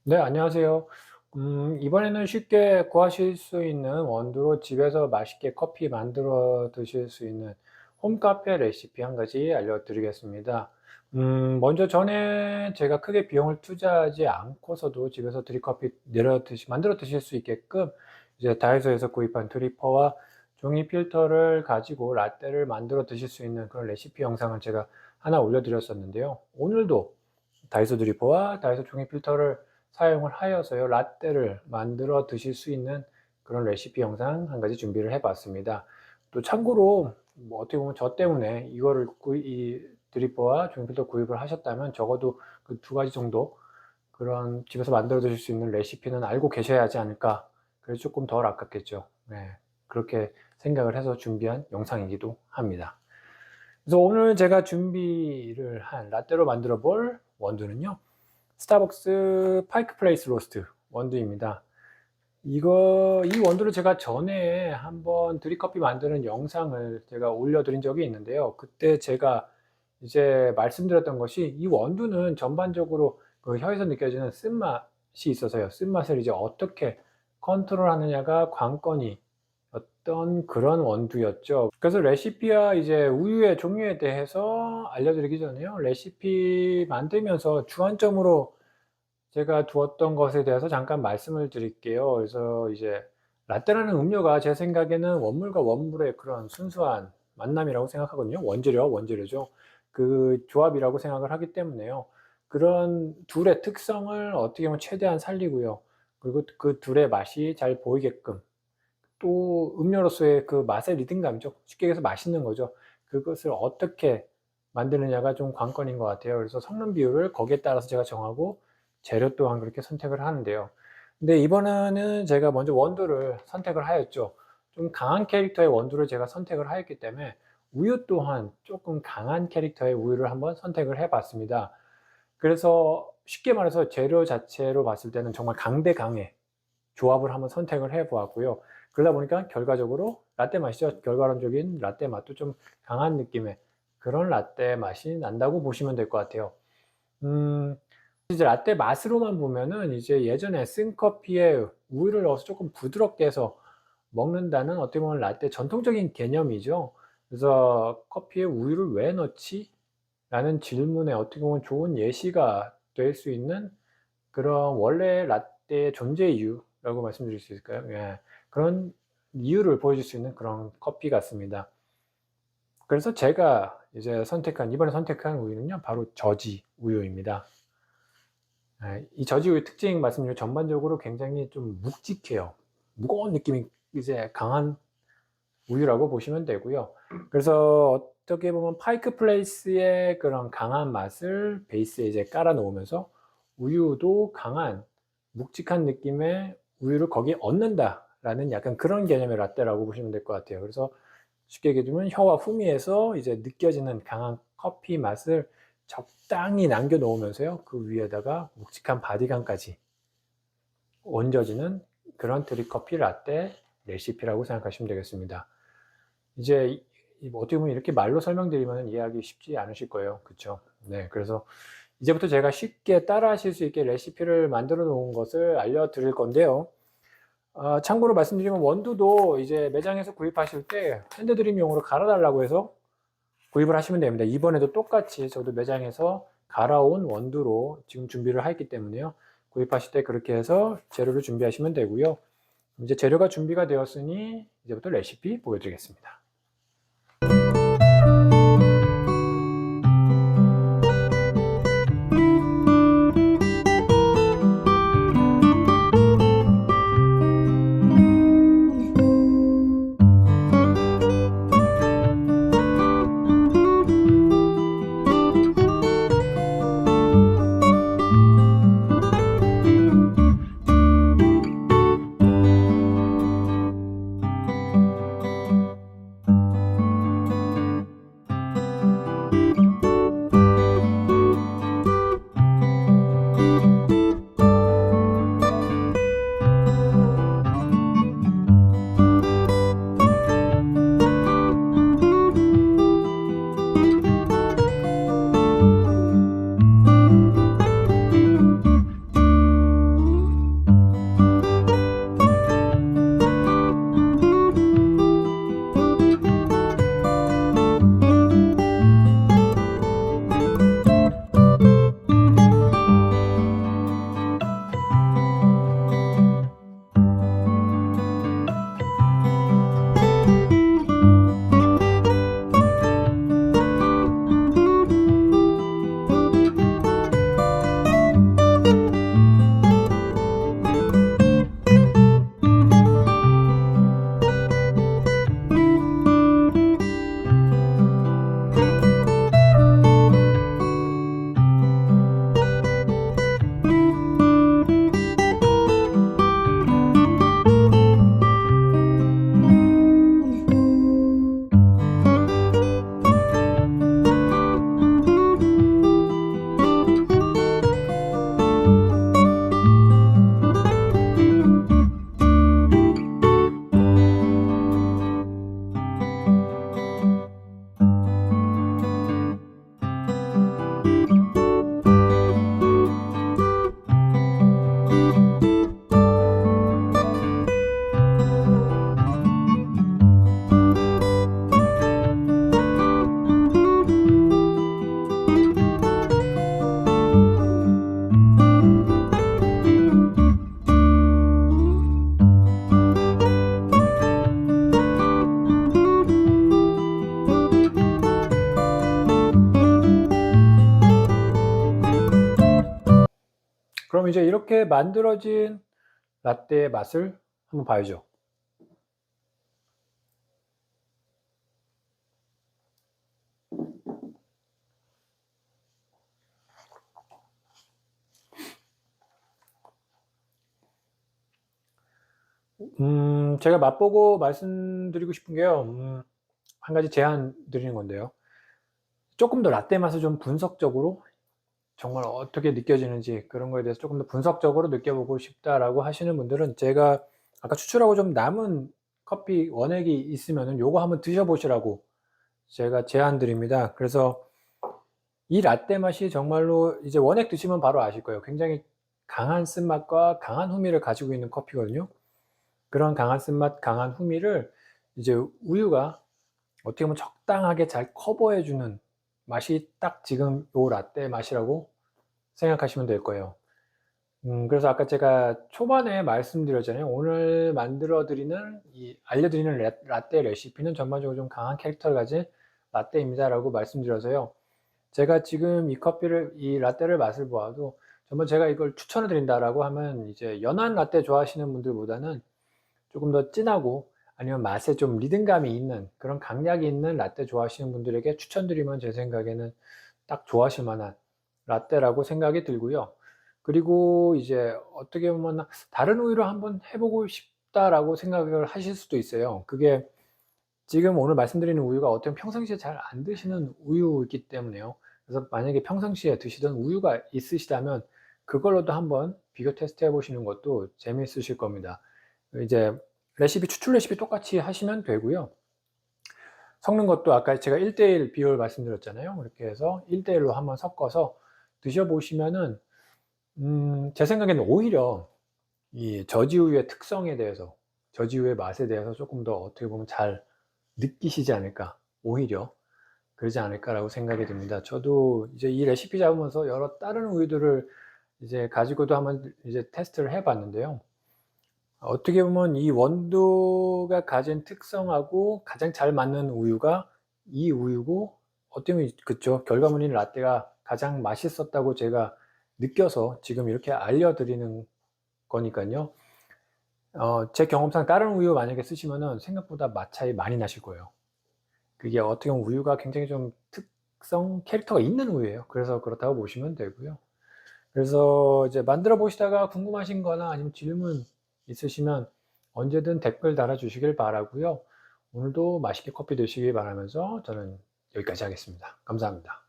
네, 안녕하세요. 이번에는 쉽게 구하실 수 있는 원두로 집에서 맛있게 커피 만들어 드실 수 있는 홈카페 레시피 한 가지 알려드리겠습니다. 먼저 전에 제가 크게 비용을 투자하지 않고서도 집에서 드립커피 만들어 드실 수 있게끔 이제 다이소에서 구입한 드리퍼와 종이 필터를 가지고 라떼를 만들어 드실 수 있는 그런 레시피 영상을 제가 하나 올려드렸었는데요. 오늘도 다이소 드리퍼와 다이소 종이 필터를 사용을 하여서요, 라떼를 만들어 드실 수 있는 그런 레시피 영상 한 가지 준비를 해 봤습니다. 또 참고로 뭐 어떻게 보면 저 때문에 이 드리퍼와 종이 필터 구입을 하셨다면 적어도 그 두 가지 정도 그런 집에서 만들어 드실 수 있는 레시피는 알고 계셔야 하지 않을까. 그래서 조금 덜 아깝겠죠. 네. 그렇게 생각을 해서 준비한 영상이기도 합니다. 그래서 오늘 제가 준비를 한 라떼로 만들어 볼 원두는요, 스타벅스 파이크 플레이스 로스트 원두입니다. 이 원두를 제가 전에 한번 드립커피 만드는 영상을 제가 올려드린 적이 있는데요. 그때 제가 이제 말씀드렸던 것이 이 원두는 전반적으로 그 혀에서 느껴지는 쓴맛이 있어서요. 쓴맛을 이제 어떻게 컨트롤 하느냐가 관건이 어떤 그런 원두였죠. 그래서 레시피와 이제 우유의 종류에 대해서 알려드리기 전에요, 레시피 만들면서 주안점으로 제가 두었던 것에 대해서 잠깐 말씀을 드릴게요. 그래서 이제 라떼라는 음료가 제 생각에는 원물과 원물의 그런 순수한 만남이라고 생각하거든요. 원재료와 원재료죠. 그 조합이라고 생각을 하기 때문에요. 그런 둘의 특성을 어떻게 보면 최대한 살리고요. 그리고 그 둘의 맛이 잘 보이게끔, 또 음료로서의 그 맛의 리듬감이죠. 쉽게 얘기해서 맛있는 거죠. 그것을 어떻게 만드느냐가 좀 관건인 것 같아요. 그래서 섞는 비율을 거기에 따라서 제가 정하고 재료 또한 그렇게 선택을 하는데요. 근데 이번에는 제가 먼저 원두를 선택을 하였죠. 좀 강한 캐릭터의 원두를 제가 선택을 하였기 때문에 우유 또한 조금 강한 캐릭터의 우유를 한번 선택을 해 봤습니다. 그래서 쉽게 말해서 재료 자체로 봤을 때는 정말 강대강의 조합을 한번 선택을 해 보았고요. 그러다 보니까 결과적으로 라떼 맛이죠. 결과론적인 라떼 맛도 좀 강한 느낌의 그런 라떼 맛이 난다고 보시면 될 것 같아요. 음, 이제 라떼 맛으로만 보면은 이제 예전에 생커피에 우유를 넣어서 조금 부드럽게 해서 먹는다는 어떻게 보면 라떼 전통적인 개념이죠. 그래서 커피에 우유를 왜 넣지? 라는 질문에 어떻게 보면 좋은 예시가 될 수 있는 그런 원래 라떼의 존재 이유라고 말씀드릴 수 있을까요? 예. 그런 이유를 보여줄 수 있는 그런 커피 같습니다. 그래서 제가 이제 이번에 선택한 우유는요, 바로 저지 우유입니다. 예, 이 저지 우유 특징 말씀드리면 전반적으로 굉장히 좀 묵직해요. 무거운 느낌이 이제 강한 우유라고 보시면 되고요. 그래서 어떻게 보면 파이크 플레이스의 그런 강한 맛을 베이스에 이제 깔아 놓으면서 우유도 강한 묵직한 느낌의 우유를 거기에 얻는다라는 약간 그런 개념의 라떼라고 보시면 될 것 같아요. 그래서 쉽게 얘기해 혀와 후미에서 이제 느껴지는 강한 커피 맛을 적당히 남겨 놓으면서요, 그 위에다가 묵직한 바디감까지 얹어지는 그런 드립커피 라떼 레시피라고 생각하시면 되겠습니다. 이제 뭐 어떻게 보면 이렇게 말로 설명드리면 이해하기 쉽지 않으실 거예요. 그쵸? 네. 그래서 이제부터 제가 쉽게 따라 하실 수 있게 레시피를 만들어 놓은 것을 알려드릴 건데요. 참고로 말씀드리면 원두도 이제 매장에서 구입하실 때 핸드드립용으로 갈아 달라고 해서 구입을 하시면 됩니다. 이번에도 똑같이 저도 매장에서 갈아온 원두로 지금 준비를 했기 때문에요. 구입하실 때 그렇게 해서 재료를 준비하시면 되고요. 이제 재료가 준비가 되었으니 이제부터 레시피 보여드리겠습니다. 이제 이렇게 만들어진 라떼의 맛을 한번 봐야죠. 제가 맛보고 말씀드리고 싶은 게요. 한 가지 제안 드리는 건데요. 조금 더 라떼 맛을 좀 분석적으로 정말 어떻게 느껴지는지 그런 거에 대해서 조금 더 분석적으로 느껴보고 싶다라고 하시는 분들은 제가 아까 추출하고 좀 남은 커피 원액이 있으면은 요거 한번 드셔 보시라고 제가 제안 드립니다. 그래서 이 라떼 맛이 정말로 이제 원액 드시면 바로 아실 거예요. 굉장히 강한 쓴맛과 강한 후미를 가지고 있는 커피거든요. 그런 강한 쓴맛, 강한 후미를 이제 우유가 어떻게 보면 적당하게 잘 커버해 주는 맛이 딱 지금 요 라떼 맛이라고 생각하시면 될 거예요. 그래서 아까 제가 초반에 말씀드렸잖아요. 오늘 만들어 드리는 이 알려드리는 라떼 레시피는 전반적으로 좀 강한 캐릭터를 가진 라떼입니다라고 말씀드려서요. 제가 지금 이 라떼를 맛을 보아도 정말 제가 이걸 추천을 드린다라고 하면 이제 연한 라떼 좋아하시는 분들보다는 조금 더 진하고 아니면 맛에 좀 리듬감이 있는 그런 강약이 있는 라떼 좋아하시는 분들에게 추천드리면 제 생각에는 딱 좋아하실 만한 라떼라고 생각이 들고요. 그리고 이제 어떻게 보면 '다른 우유로 한번 해 보고 싶다.'라고 생각을 하실 수도 있어요. 그게 지금 오늘 말씀드리는 우유가 어떻게 보면 평상시에 잘 안 드시는 우유이기 때문에요. 그래서 만약에 평상시에 드시던 우유가 있으시다면 그걸로도 한번 비교 테스트해 보시는 것도 재미있으실 겁니다. 이제 추출 레시피 똑같이 하시면 되고요. 섞는 것도 아까 제가 1 대 1 비율 말씀드렸잖아요. 그렇게 해서 1 대 1로 한번 섞어서 드셔 보시면은 제 생각에는 오히려 이 저지우유의 특성에 대해서 저지우유의 맛에 대해서 쪼끔 더 어떻게 보면 잘 느끼시지 않을까, 오히려 그러지 않을까라고 생각이 듭니다. 저도 이제 이 레시피 잡으면서 여러 다른 우유들을 이제 가지고도 한번 이제 테스트를 해 봤는데요. 어떻게 보면 이 원두가 가진 특성하고 가장 잘 맞는 우유가 이 우유고 어떻게 보면 그쵸. 결과물인 라떼가 가장 맛있었다고 제가 느껴서 지금 이렇게 알려드리는 거니깐요. 제 경험상 다른 우유 만약에 쓰시면은 생각보다 맛 차이 많이 나실 거예요. 그게 어떻게 보면 우유가 굉장히 좀 캐릭터가 있는 우유예요. 그래서 그렇다고 보시면 되고요. 그래서 이제 만들어 보시다가 궁금하신 거나 아니면 질문 있으시면 언제든 댓글 달아 주시길 바라고요. 오늘도 맛있게 커피 드시길 바라면서 저는 여기까지 하겠습니다. 감사합니다.